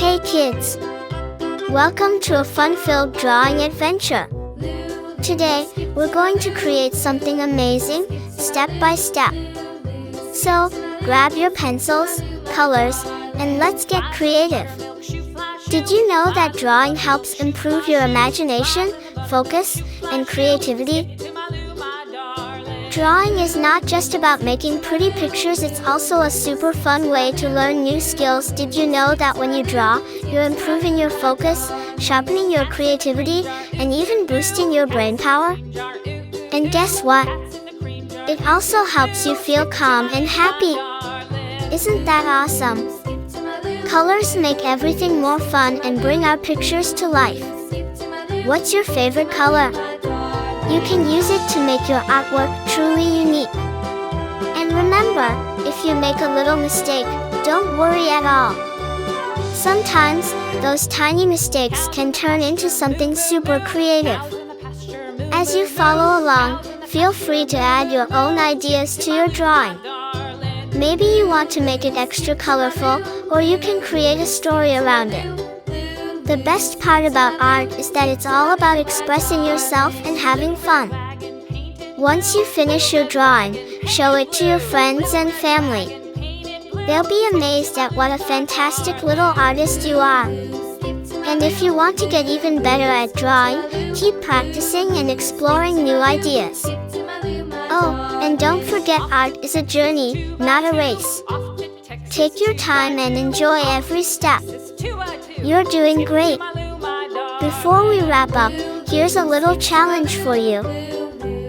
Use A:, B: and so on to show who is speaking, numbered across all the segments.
A: Hey kids! Welcome to a fun-filled drawing adventure. Today, we're going to create something amazing, step by step. So, grab your pencils, colors, and let's get creative. Did you know that drawing helps improve your imagination, focus, and creativity? Drawing is not just about making pretty pictures, it's also a super fun way to learn new skills. Did you know that when you draw, you're improving your focus, sharpening your creativity, and even boosting your brain power? And guess what? It also helps you feel calm and happy. Isn't that awesome? Colors make everything more fun and bring our pictures to life. What's your favorite color? You can use it to make your artwork truly unique. And remember, if you make a little mistake, don't worry at all. Sometimes, those tiny mistakes can turn into something super creative. As you follow along, feel free to add your own ideas to your drawing. Maybe you want to make it extra colorful, or you can create a story around it. The best part about art is that it's all about expressing yourself and having fun. Once you finish your drawing, show it to your friends and family. They'll be amazed at what a fantastic little artist you are. And if you want to get even better at drawing, keep practicing and exploring new ideas. Oh, and don't forget, art is a journey, not a race. Take your time and enjoy every step. You're doing great. Before we wrap up, here's a little challenge for you.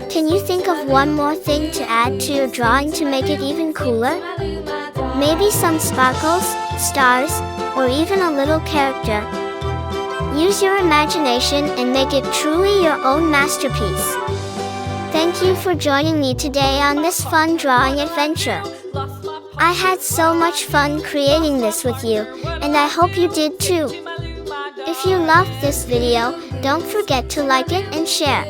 A: Can you think of one more thing to add to your drawing to make it even cooler? Maybe some sparkles, stars, or even a little character. Use your imagination and make it truly your own masterpiece. Thank you for joining me today on this fun drawing adventure. I had so much fun creating this with you, and I hope you did too. If you loved this video, don't forget to like it and share.